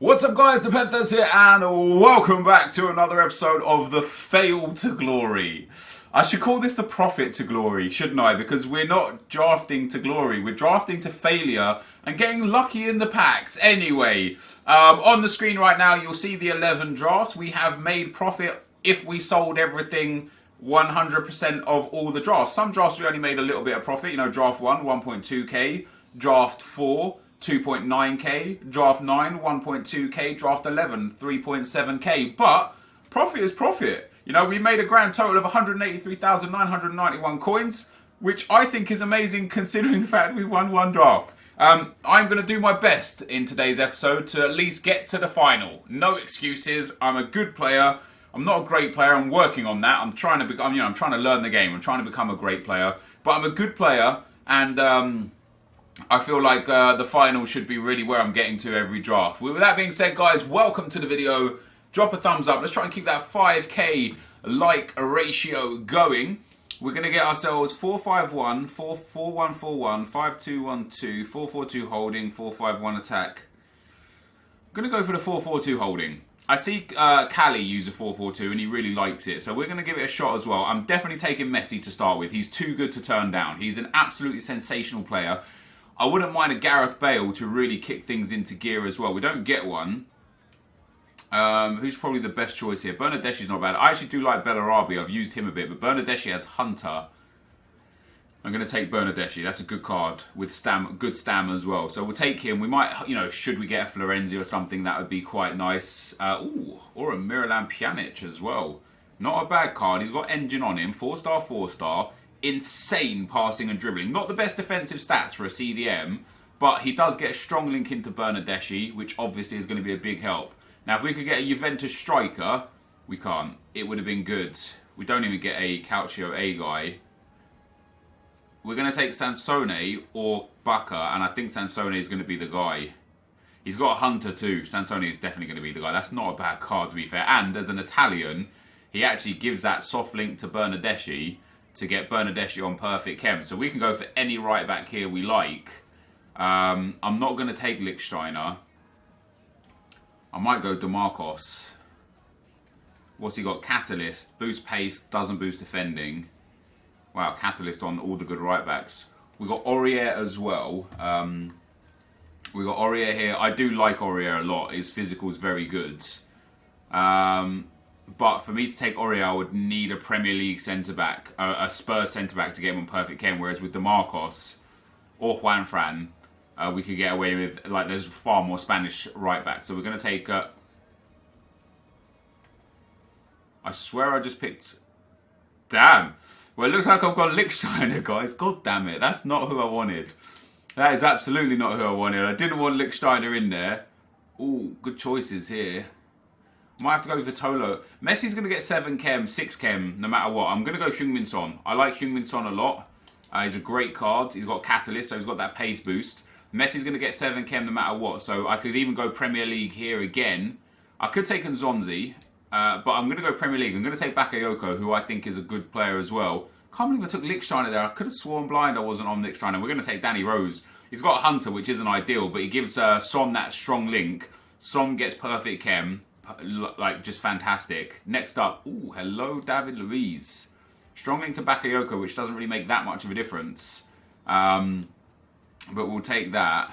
What's up guys, NepentheZ here and welcome back to another episode of the Fail to Glory. I should call this the Profit to Glory, shouldn't I? Because we're not drafting to glory, we're drafting to failure and getting lucky in the packs. Anyway, on the screen right now you'll see the 11 drafts. We have made profit if we sold everything 100% of all the drafts. Some drafts we only made a little bit of profit, you know, draft 1, 1.2k, draft 4, 2.9k, draft 9, 1.2k, draft 11, 3.7k. But profit is profit. You know, we made a grand total of 183,991 coins, which I think is amazing considering the fact we won one draft. I'm going to do my best in today's episode to at least get to the final. No excuses. I'm a good player. I'm not a great player. I'm working on that. I'm trying to become, I'm trying to learn the game. I'm trying to become a great player. But I'm a good player, and I feel like the final should be really where I'm getting to every draft. With that being said, guys, welcome to the video. Drop a thumbs up. Let's try and keep that 5k like ratio going. We're going to get ourselves 451, 4141, 5212, 442 holding, 451 attack. I'm going to go for the 442 holding. I see Callie use a 442 and he really likes it. So we're going to give it a shot as well. I'm definitely taking Messi to start with. He's too good to turn down. He's an absolutely sensational player. I wouldn't mind a Gareth Bale to really kick things into gear as well. We don't get one. Who's probably the best choice here? Bernardeschi's not bad. I actually do like Bellarabi. I've used him a bit. But Bernardeschi has Hunter. I'm going to take Bernardeschi. That's a good card with good stam as well. So we'll take him. We might, should we get a Florenzi or something, that would be quite nice. Or a Miralem Pjanic as well. Not a bad card. He's got engine on him. 4-star, 4-star. Insane passing and dribbling. Not the best defensive stats for a CDM, but he does get a strong link into Bernardeschi, which obviously is going to be a big help. Now, if we could get a Juventus striker, we can't. It would have been good. We don't even get a Calcio A guy. We're going to take Sansone or Bacca, and I think Sansone is going to be the guy. He's got a Hunter too. Sansone is definitely going to be the guy. That's not a bad card, to be fair. And as an Italian, he actually gives that soft link to Bernardeschi to get Bernardeschi on perfect chem. So we can go for any right back here we like. I'm not going to take Lichtsteiner. I might go DeMarcos. What's he got? Catalyst. Boost pace, doesn't boost defending. Wow, Catalyst on all the good right backs. We got Aurier as well. We got Aurier here. I do like Aurier a lot. His physical is very good. But for me to take Aurier, I would need a Premier League centre-back, a Spurs centre-back to get him on perfect chem. Whereas with DeMarcos or Juanfran, we could get away with, like, there's far more Spanish right-backs. So we're going to take... I swear I just picked... Damn! Well, it looks like I've got Lichtsteiner, guys. God damn it. That's not who I wanted. That is absolutely not who I wanted. I didn't want Lichtsteiner in there. Ooh, good choices here. Might have to go for Tolo. Messi's going to get 7 chem, 6 chem, no matter what. I'm going to go Heung-min Son. I like Heung-min Son a lot. He's a great card. He's got Catalyst, so he's got that pace boost. Messi's going to get 7 chem no matter what. So I could even go Premier League here again. I could take Nzonzi, but I'm going to go Premier League. I'm going to take Bakayoko, who I think is a good player as well. Can't believe I took Lichtsteiner there. I could have sworn blind I wasn't on Lichtsteiner. We're going to take Danny Rose. He's got a Hunter, which isn't ideal, but he gives Son that strong link. Son gets perfect chem. Like, just fantastic. Next up, ooh, hello, David Luiz. Strong link to Bakayoko, which doesn't really make that much of a difference. But we'll take that.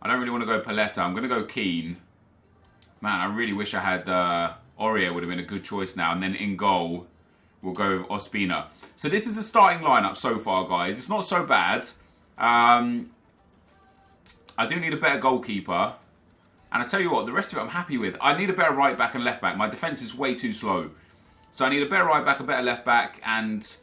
I don't really want to go Paletta. I'm going to go Keane. Man, I really wish I had Aurier would have been a good choice now. And then in goal, we'll go with Ospina. So this is the starting lineup so far, guys. It's not so bad. I do need a better goalkeeper. And I tell you what, the rest of it I'm happy with. I need a better right back and left back. My defence is way too slow. So I need a better right back, a better left back, and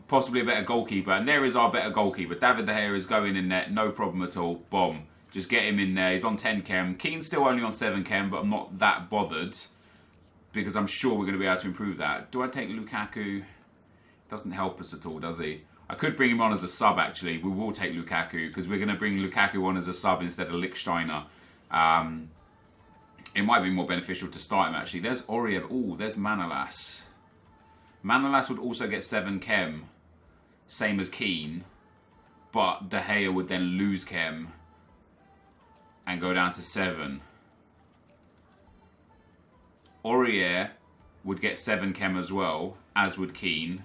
possibly a better goalkeeper. And there is our better goalkeeper. David De Gea is going in there, no problem at all. Bomb. Just get him in there. He's on 10 chem. Keane's still only on 7 chem, but I'm not that bothered. Because I'm sure we're going to be able to improve that. Do I take Lukaku? Doesn't help us at all, does he? I could bring him on as a sub, actually. We will take Lukaku, because we're going to bring Lukaku on as a sub instead of Lichtsteiner. It might be more beneficial to start him, actually. There's Aurier. Ooh, there's Manolas. Manolas would also get 7 chem. Same as Keane. But De Gea would then lose chem. And go down to 7. Aurier would get 7 chem as well, as would Keane.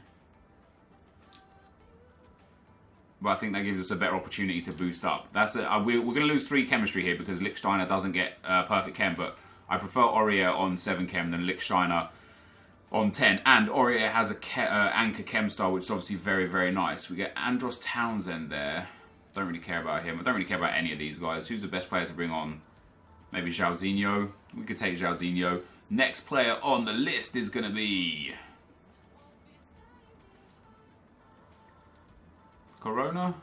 But I think that gives us a better opportunity to boost up. We're going to lose 3 chemistry here because Lichtsteiner doesn't get perfect chem, but I prefer Aurier on 7 chem than Lichtsteiner on 10. And Aurier has a anchor chem star, which is obviously very, very nice. We get Andros Townsend there. Don't really care about him. I don't really care about any of these guys. Who's the best player to bring on? Maybe Jairzinho. We could take Jairzinho. Next player on the list is going to be Corona?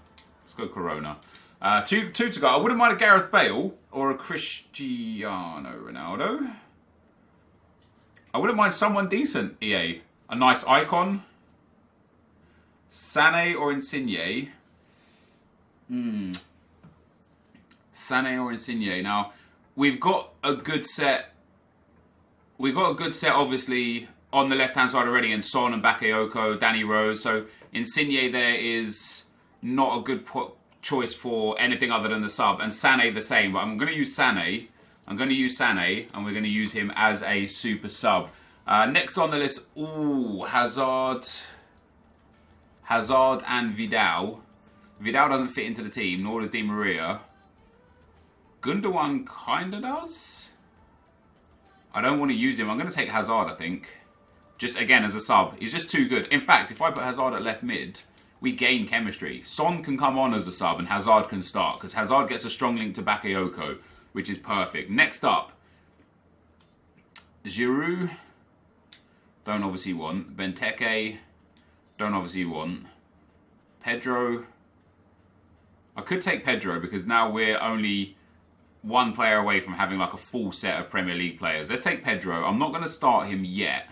Let's go Corona. Two to go. I wouldn't mind a Gareth Bale or a Cristiano Ronaldo. I wouldn't mind someone decent, EA. A nice icon. Sané or Insigne. Sané or Insigne. Now, we've got a good set. We've got a good set, obviously, on the left-hand side already in Son and Bakayoko, Danny Rose. So Insigne there is not a good choice for anything other than the sub. And Sané the same. But I'm going to use Sané. And we're going to use him as a super sub. Next on the list, Hazard and Vidal. Vidal doesn't fit into the team, nor does Di Maria. Gundogan kind of does. I don't want to use him. I'm going to take Hazard, I think. Just, again, as a sub. He's just too good. In fact, if I put Hazard at left mid, we gain chemistry. Son can come on as a sub and Hazard can start. Because Hazard gets a strong link to Bakayoko, which is perfect. Next up, Giroud. Don't obviously want. Benteke. Don't obviously want. Pedro. I could take Pedro because now we're only one player away from having like a full set of Premier League players. Let's take Pedro. I'm not going to start him yet,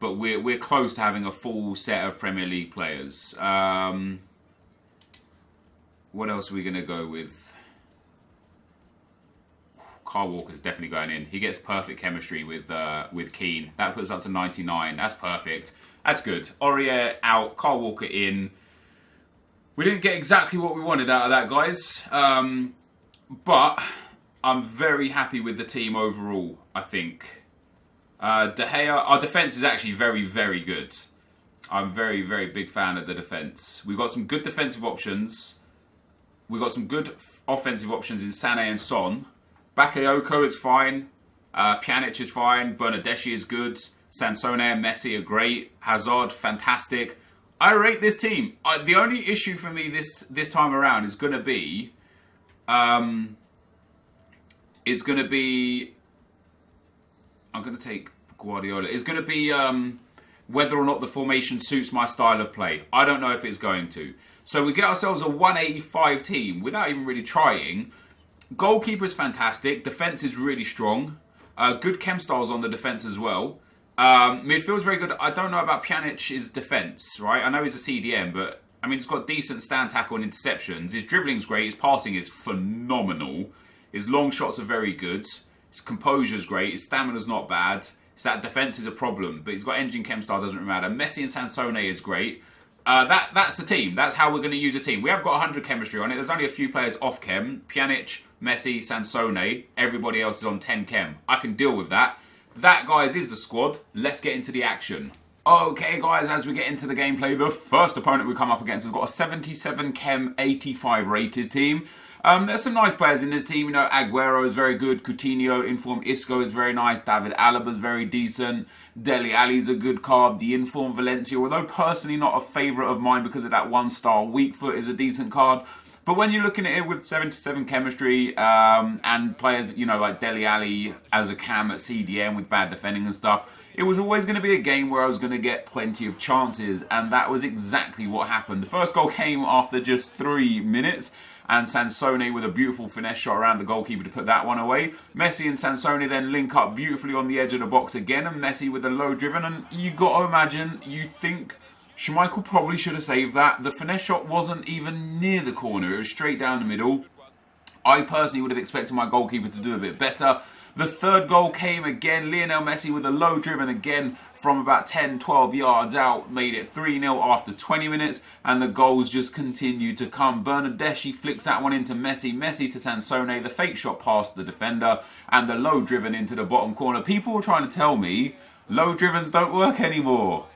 but we're close to having a full set of Premier League players. What else are we going to go with? Kyle Walker's definitely going in. He gets perfect chemistry with Keane. That puts us up to 99. That's perfect. That's good. Aurier out. Kyle Walker in. We didn't get exactly what we wanted out of that, guys. But I'm very happy with the team overall, I think. De Gea, our defence is actually very, very good. I'm very, very big fan of the defence. We've got some good defensive options. We've got some good offensive options in Sané and Son. Bakayoko is fine. Pjanic is fine. Bernardeschi is good. Sansone and Messi are great. Hazard, fantastic. I rate this team. The only issue for me this time around is going to be... I'm going to take Guardiola. It's going to be whether or not the formation suits my style of play. I don't know if it's going to. So we get ourselves a 185 team without even really trying. Goalkeeper is fantastic. Defence is really strong. Good chem styles on the defence as well. Midfield's very good. I don't know about Pjanic's defence, right? I know he's a CDM, but I mean, he's got decent stand tackle and interceptions. His dribbling's great. His passing is phenomenal. His long shots are very good. His composure's great. His stamina's not bad. It's that defence is a problem, but he's got engine chem style, doesn't really matter. Messi and Sansone is great. That's the team. That's how we're going to use the team. We have got 100 chemistry on it. There's only a few players off chem. Pjanic, Messi, Sansone. Everybody else is on 10 chem. I can deal with that. That, guys, is the squad. Let's get into the action. Okay, guys, as we get into the gameplay, the first opponent we come up against has got a 77 chem, 85 rated team. There's some nice players in this team. You know, Aguero is very good. Coutinho, informed Isco is very nice. David Alaba's very decent. Dele Alli's a good card. The informed Valencia, although personally not a favourite of mine because of that one-star weak foot, is a decent card. But when you're looking at it with 77 chemistry and players, you know, like Dele Alli as a cam at CDM with bad defending and stuff, it was always going to be a game where I was going to get plenty of chances, and that was exactly what happened. The first goal came after just 3 minutes, and Sansone with a beautiful finesse shot around the goalkeeper to put that one away. Messi and Sansone then link up beautifully on the edge of the box again, and Messi with a low driven, and you got to imagine, you think Schmeichel probably should have saved that. The finesse shot wasn't even near the corner, it was straight down the middle. I personally would have expected my goalkeeper to do a bit better, The third goal came again. Lionel Messi with a low driven again from about 10, 12 yards out, made it 3-0 after 20 minutes, and the goals just continue to come. Bernardeschi flicks that one into Messi, Messi to Sansone, the fake shot past the defender, and the low driven into the bottom corner. People were trying to tell me low drivens don't work anymore.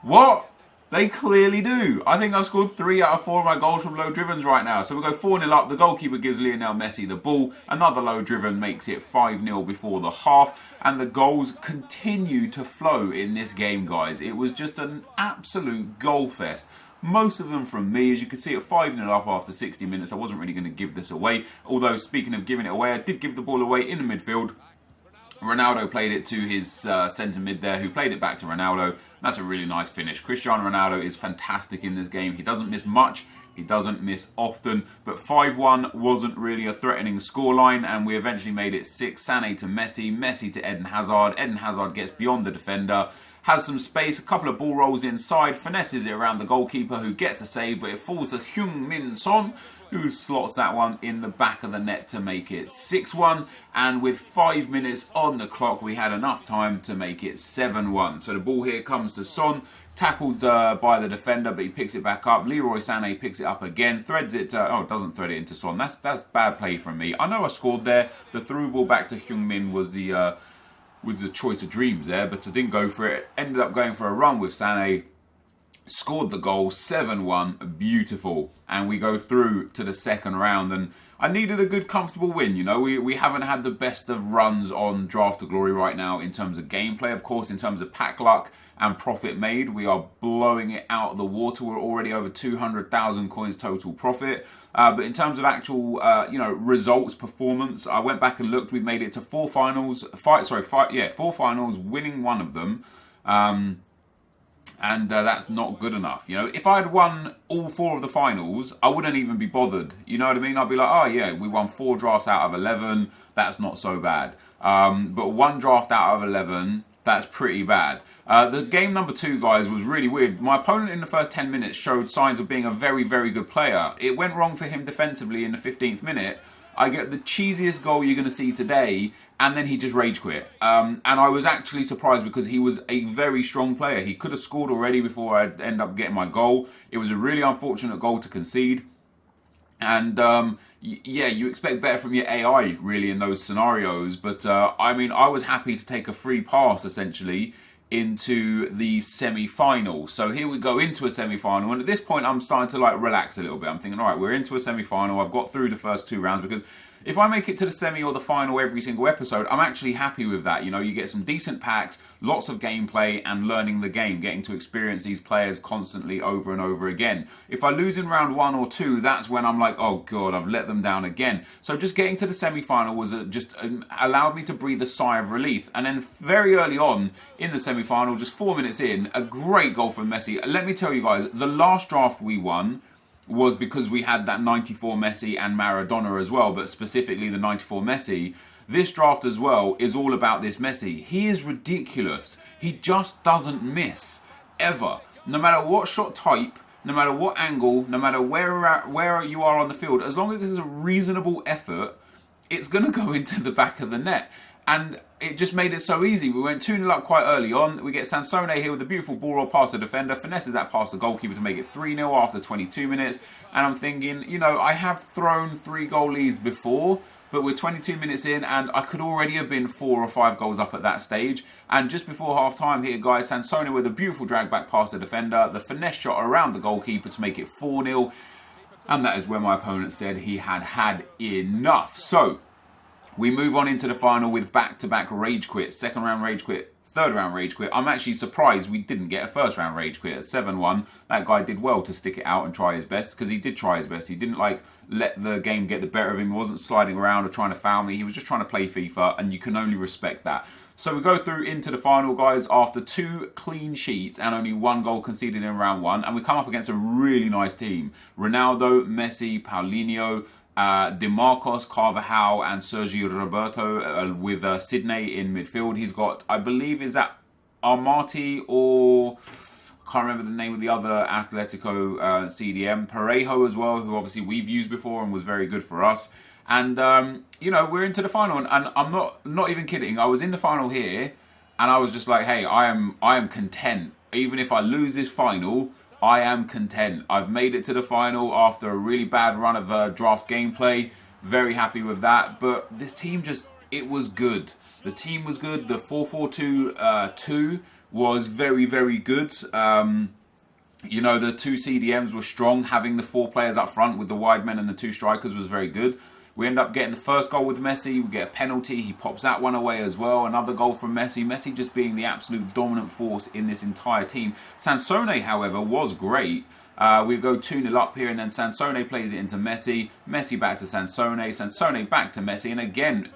What? They clearly do. I think I've scored 3 out of 4 of my goals from low drivens right now. So we go 4-0 up. The goalkeeper gives Lionel Messi the ball. Another low driven makes it 5-0 before the half. And the goals continue to flow in this game, guys. It was just an absolute goal fest. Most of them from me. As you can see, at 5-0 up after 60 minutes, I wasn't really going to give this away. Although, speaking of giving it away, I did give the ball away in the midfield. Ronaldo played it to his centre mid there, who played it back to Ronaldo. That's a really nice finish. Cristiano Ronaldo is fantastic in this game. He doesn't miss much. He doesn't miss often. But 5-1 wasn't really a threatening scoreline, and we eventually made it 6. Sané to Messi, Messi to Eden Hazard. Eden Hazard gets beyond the defender, has some space, a couple of ball rolls inside, finesses it around the goalkeeper, who gets a save, but it falls to Heung-min Son, who slots that one in the back of the net to make it 6-1. And with 5 minutes on the clock, we had enough time to make it 7-1. So the ball here comes to Son, tackled by the defender, but he picks it back up. Leroy Sané picks it up again, threads it doesn't thread it into Son. That's bad play from me. I know I scored there. The through ball back to Heung-min was the choice of dreams there, but I didn't go for it. Ended up going for a run with Sané. Scored the goal, 7-1, beautiful. And we go through to the second round, and I needed a good, comfortable win. You know, we haven't had the best of runs on Draft to Glory right now in terms of gameplay. Of course, in terms of pack luck and profit made, we are blowing it out of the water. We're already over 200,000 coins total profit. But in terms of actual, results, performance, I went back and looked. We made it to 4 finals, 4 finals, winning one of them. And that's not good enough. You know, if I had won all 4 of the finals, I wouldn't even be bothered. You know what I mean? I'd be like, oh yeah, we won 4 drafts out of 11. That's not so bad. But 1 draft out of 11, that's pretty bad. The game number 2, guys, was really weird. My opponent in the first 10 minutes showed signs of being a very, very good player. It went wrong for him defensively in the 15th minute. I get the cheesiest goal you're going to see today, and then he just rage quit. And I was actually surprised because he was a very strong player. He could have scored already before I end up getting my goal. It was a really unfortunate goal to concede. And yeah, you expect better from your AI really in those scenarios. But I mean, I was happy to take a free pass essentially into the semi-final. So here we go into a semi-final, and at this point I'm starting to like relax a little bit. I'm thinking, all right, we're into a semi-final. I've got through the first 2 rounds, because if I make it to the semi or the final every single episode, I'm actually happy with that. You know, you get some decent packs, lots of gameplay, and learning the game, getting to experience these players constantly over and over again. If I lose in round 1 or 2, that's when I'm like, oh god, I've let them down again. So just getting to the semi-final was just allowed me to breathe a sigh of relief. And then very early on in the semi-final, just 4 minutes in, a great goal from Messi. Let me tell you guys, the last draft we won was because we had that 94 Messi and Maradona as well, but specifically the 94 Messi. This draft as well is all about this Messi. He is ridiculous. He just doesn't miss, ever. No matter what shot type, no matter what angle, no matter where you are on the field, as long as this is a reasonable effort, it's going to go into the back of the net. And it just made it so easy. We went 2-0 up quite early on. We get Sansone here with a beautiful ball roll past the defender. Finesses that past the goalkeeper to make it 3-0 after 22 minutes. And I'm thinking, you know, I have thrown 3 goal leads before, but we're 22 minutes in and I could already have been 4 or 5 goals up at that stage. And just before half time here, guys, Sansone with a beautiful drag back past the defender. The finesse shot around the goalkeeper to make it 4-0. And that is where my opponent said he had had enough. So we move on into the final with back-to-back rage quit. Second round rage quit, third round rage quit. I'm actually surprised we didn't get a first round rage quit at 7-1. That guy did well to stick it out and try his best, because he did try his best. He didn't like let the game get the better of him. He wasn't sliding around or trying to foul me. He was just trying to play FIFA, and you can only respect that. So we go through into the final, guys, after 2 clean sheets and only 1 goal conceded in round 1. And we come up against a really nice team. Ronaldo, Messi, Paulinho, DeMarcos, Carvajal and Sergio Roberto with Sydney in midfield. He's got, I believe, is that Armati or I can't remember the name of the other Atletico CDM. Parejo as well, who obviously we've used before and was very good for us. And you know, we're into the final, and I'm not even kidding. I was in the final here, and I was just like, hey, I am content. Even if I lose this final, I am content. I've made it to the final after a really bad run of draft gameplay. Very happy with that. But this team it was good. The team was good. The 4-4-2-2 was very, very good. You know, the 2 CDMs were strong. Having the 4 players up front with the wide men and the 2 strikers was very good. We end up getting the first goal with Messi. We get a penalty. He pops that one away as well. Another goal from Messi. Messi just being the absolute dominant force in this entire team. Sansone, however, was great. We go 2-0 up here, and then Sansone plays it into Messi. Messi back to Sansone. Sansone back to Messi. And again,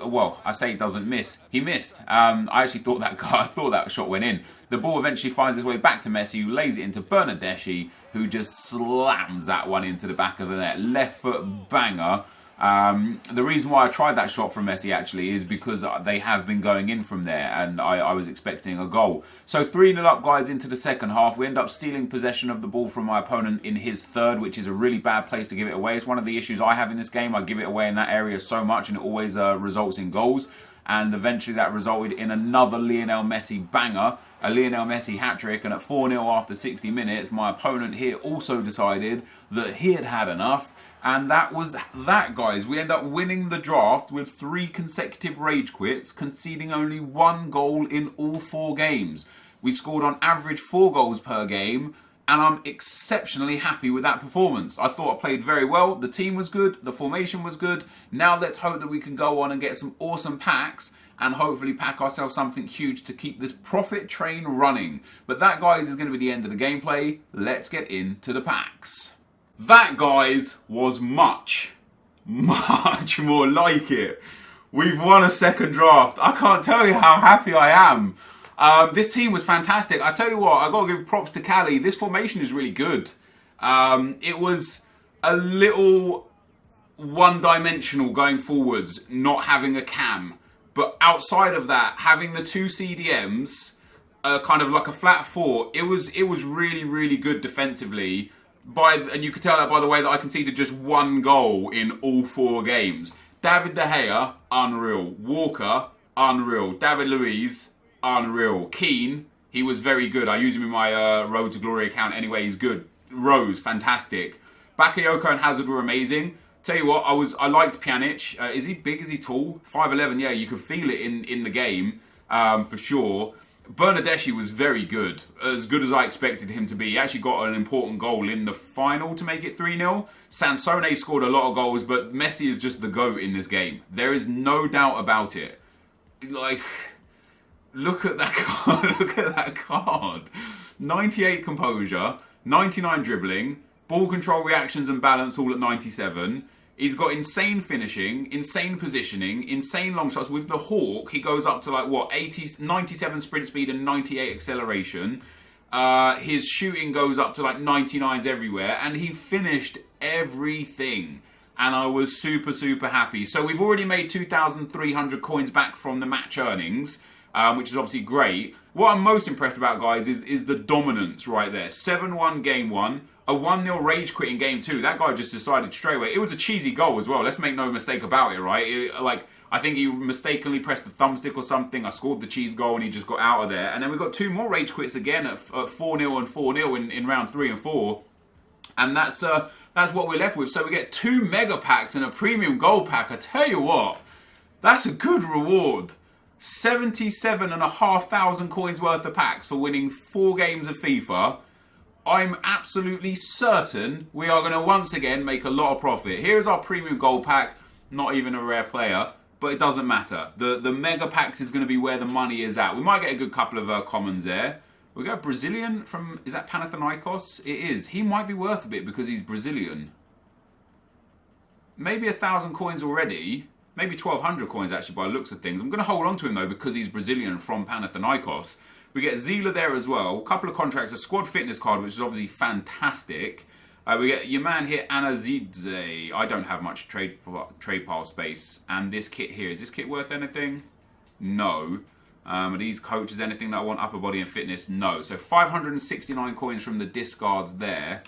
well, I say it doesn't miss. He missed. I actually thought that shot went in. The ball eventually finds its way back to Messi, who lays it into NepentheZ, who just slams that one into the back of the net. Left foot banger. The reason why I tried that shot from Messi actually is because they have been going in from there, and I was expecting a goal. So 3-0 up, guys, into the second half. We end up stealing possession of the ball from my opponent in his third, which is a really bad place to give it away. It's one of the issues I have in this game. I give it away in that area so much, and it always results in goals. And eventually that resulted in another Lionel Messi banger, a Lionel Messi hat-trick, and at 4-0 after 60 minutes, my opponent here also decided that he had had enough. And that was that, guys. We end up winning the draft with 3 consecutive rage quits, conceding only 1 goal in all 4 games. We scored on average 4 goals per game, and I'm exceptionally happy with that performance. I thought I played very well. The team was good. The formation was good. Now let's hope that we can go on and get some awesome packs and hopefully pack ourselves something huge to keep this profit train running. But that, guys, is going to be the end of the gameplay. Let's get into the packs. That, guys, was much more like it. We've won a second draft. I can't tell you how happy I am. This team was fantastic. I tell you what, I got to give props to Cali. This formation is really good. It was a little one-dimensional going forwards, not having a cam. But outside of that, having the 2 CDMs, kind of like a flat 4, it was really, really good defensively. And you could tell that by the way that I conceded just 1 goal in all 4 games. David De Gea, unreal. Walker, unreal. David Luiz, unreal. Keane, he was very good. I use him in my Road to Glory account anyway. He's good. Rose, fantastic. Bakayoko and Hazard were amazing. Tell you what, I liked Pjanic. Is he big? Is he tall? 5'11", yeah, you could feel it in the game, for sure. NepentheZ was very good as I expected him to be. He actually got an important goal in the final to make it 3-0. Sansone scored a lot of goals, but Messi is just the GOAT in this game. There is no doubt about it. Like, look at that card. Look at that card. 98 composure, 99 dribbling, ball control, reactions and balance all at 97. He's got insane finishing, insane positioning, insane long shots. With the Hawk, he goes up to like, what, 97 sprint speed and 98 acceleration. His shooting goes up to like 99s everywhere. And he finished everything. And I was super, super happy. So we've already made 2,300 coins back from the match earnings, which is obviously great. What I'm most impressed about, guys, is the dominance right there. 7-1 game 1. A 1-0 rage quit in game 2. That guy just decided straight away. It was a cheesy goal as well. Let's make no mistake about it, right? I think he mistakenly pressed the thumbstick or something. I scored the cheese goal and he just got out of there. And then we got 2 more rage quits again at 4-0 and 4-0 in round 3 and 4. And that's what we're left with. So we get 2 mega packs and a premium gold pack. I tell you what, that's a good reward. 77,500 coins worth of packs for winning 4 games of FIFA. I'm absolutely certain we are going to once again make a lot of profit. Here's our premium gold pack. Not even a rare player, but it doesn't matter. The mega packs is going to be where the money is at. We might get a good couple of commons there. We got Brazilian from, is that Panathinaikos? It is. He might be worth a bit because he's Brazilian. Maybe 1,000 coins already. Maybe 1,200 coins actually by the looks of things. I'm going to hold on to him though because he's Brazilian from Panathinaikos. We get Zila there as well. A couple of contracts, a squad fitness card, which is obviously fantastic. We get your man here, NepentheZ. I don't have much trade pile space. And this kit here, is this kit worth anything? No. Are these coaches anything that I want? Upper body and fitness? No. So 569 coins from the discards there.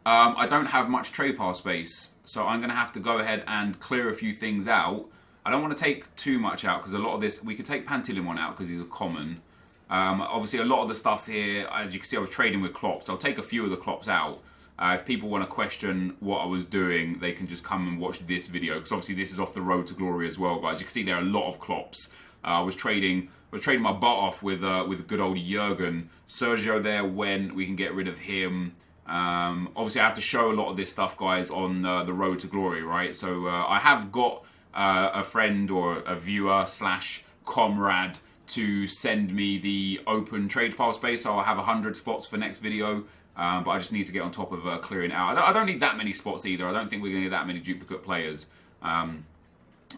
I don't have much trade pile space. So I'm going to have to go ahead and clear a few things out. I don't want to take too much out because a lot of this, we could take Pantilimon out because he's a common. Obviously, a lot of the stuff here, as you can see, I was trading with Klops. I'll take a few of the Klops out. If people want to question what I was doing, they can just come and watch this video because obviously this is off the road to glory as well, guys. You can see there are a lot of Klops. I was trading my butt off with good old Jurgen. Sergio there when we can get rid of him. Obviously, I have to show a lot of this stuff, guys, on the road to glory, right? So I have got a friend or a viewer / comrade to send me the open trade pile space. So I'll have 100 spots for next video. But I just need to get on top of clearing it out. I don't need that many spots either. I don't think we're going to get that many duplicate players. I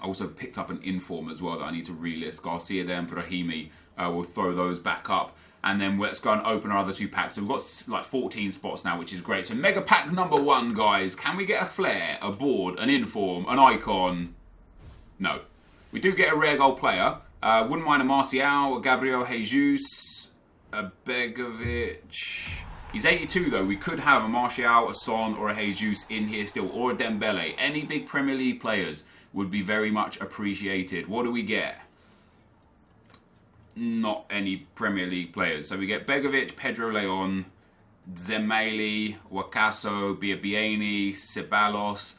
also picked up an inform as well that I need to relist. Garcia there and Brahimi. We'll throw those back up. And then let's go and open our other 2 packs. So we've got like 14 spots now, which is great. So mega pack number 1, guys. Can we get a flare, a board, an inform, an icon? No. We do get a rare gold player. Wouldn't mind a Martial, a Gabriel Jesus, a Begovic. He's 82 though. We could have a Martial, a Son, or a Jesus in here still, or a Dembele. Any big Premier League players would be very much appreciated. What do we get? Not any Premier League players. So we get Begovic, Pedro Leon, Zemeli, Wakaso, Biabieni, Ceballos,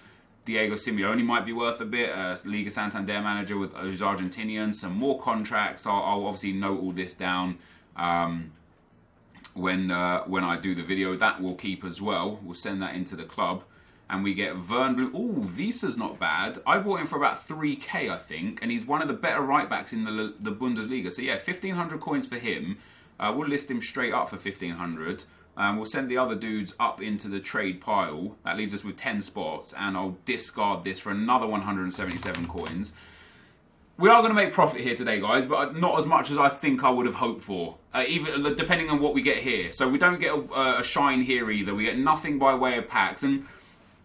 Diego Simeone might be worth a bit. Liga Santander manager who's Argentinian. Some more contracts. I'll obviously note all this down. When I do the video, that will keep as well. We'll send that into the club. And we get Vern Blue. Ooh, Visa's not bad. I bought him for about 3k, I think. And he's one of the better right-backs in the Bundesliga. So yeah, 1,500 coins for him. We'll list him straight up for 1,500. We'll send the other dudes up into the trade pile. That leaves us with 10 spots. And I'll discard this for another 177 coins. We are going to make profit here today, guys, but not as much as I think I would have hoped for, even depending on what we get here. So we don't get a shine here either. We get nothing by way of packs. And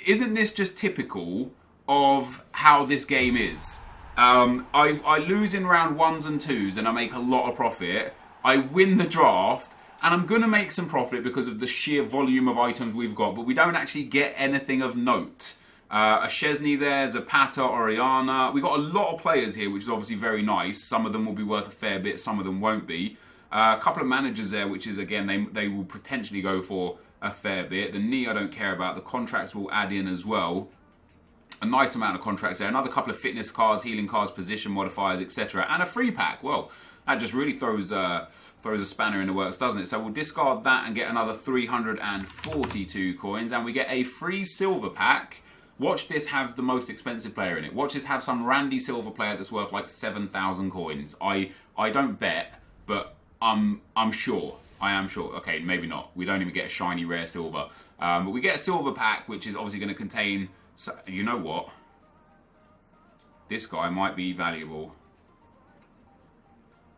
isn't this just typical of how this game is? I lose in round 1s and 2s and I make a lot of profit. I win the draft and I'm going to make some profit because of the sheer volume of items we've got, but we don't actually get anything of note. A Chesney there, Zapata, Oriana. We've got a lot of players here, which is obviously very nice. Some of them will be worth a fair bit, some of them won't be. A couple of managers there, which is, again, they will potentially go for a fair bit. The knee I don't care about. The contracts will add in as well. A nice amount of contracts there. Another couple of fitness cards, healing cards, position modifiers, etc. And a free pack. Well, that just really throws a spanner in the works, doesn't it? So we'll discard that and get another 342 coins. And we get a free silver pack. Watch this have the most expensive player in it. Watch this have some Randy Silva player that's worth like 7,000 coins. I don't bet, but I'm sure. I am sure. Okay, maybe not. We don't even get a shiny rare silver. But we get a silver pack, which is obviously going to contain... So, you know what? This guy might be valuable.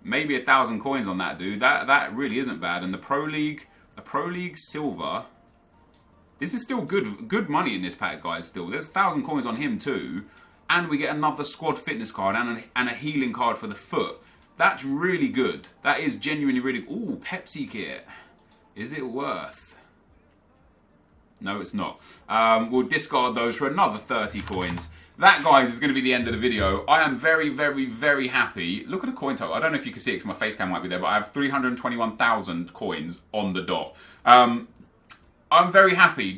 Maybe 1,000 coins on that dude. That really isn't bad. And the Pro League silver... This is still good money in this pack, guys, still. There's 1,000 coins on him, too. And we get another squad fitness card and a healing card for the foot. That's really good. That is genuinely really... Ooh, Pepsi kit. Is it worth? No, it's not. We'll discard those for another 30 coins. That, guys, is going to be the end of the video. I am very, very, very happy. Look at the coin total. I don't know if you can see it because my face cam might be there, but I have 321,000 coins on the dot. I'm very happy.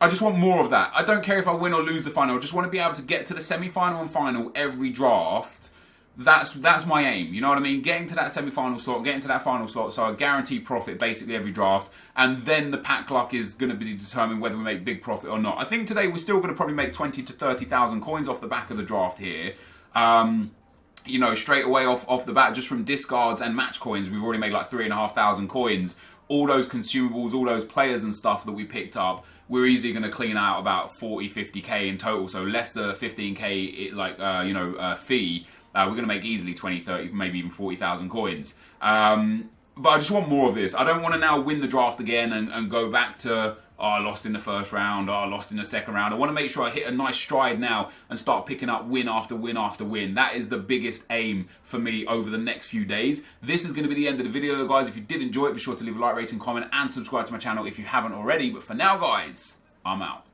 I just want more of that. I don't care if I win or lose the final. I just want to be able to get to the semi-final and final every draft. That's my aim. You know what I mean? Getting to that semi-final slot, getting to that final slot, so I guarantee profit basically every draft. And then the pack luck is going to be determined whether we make big profit or not. I think today we're still going to probably make 20 to 30,000 coins off the back of the draft here. You know, straight away off the bat, just from discards and match coins, we've already made like 3,500 coins. All those consumables, all those players and stuff that we picked up, we're easily going to clean out about 40, 50k in total. So less the 15k, fee. We're going to make easily 20, 30, maybe even 40,000 coins. But I just want more of this. I don't want to now win the draft again and go back to, I lost in the first round, I lost in the second round. I want to make sure I hit a nice stride now and start picking up win after win after win. That is the biggest aim for me over the next few days. This is going to be the end of the video, guys. If you did enjoy it, be sure to leave a like, rating, comment, and subscribe to my channel if you haven't already. But for now, guys, I'm out.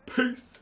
Peace.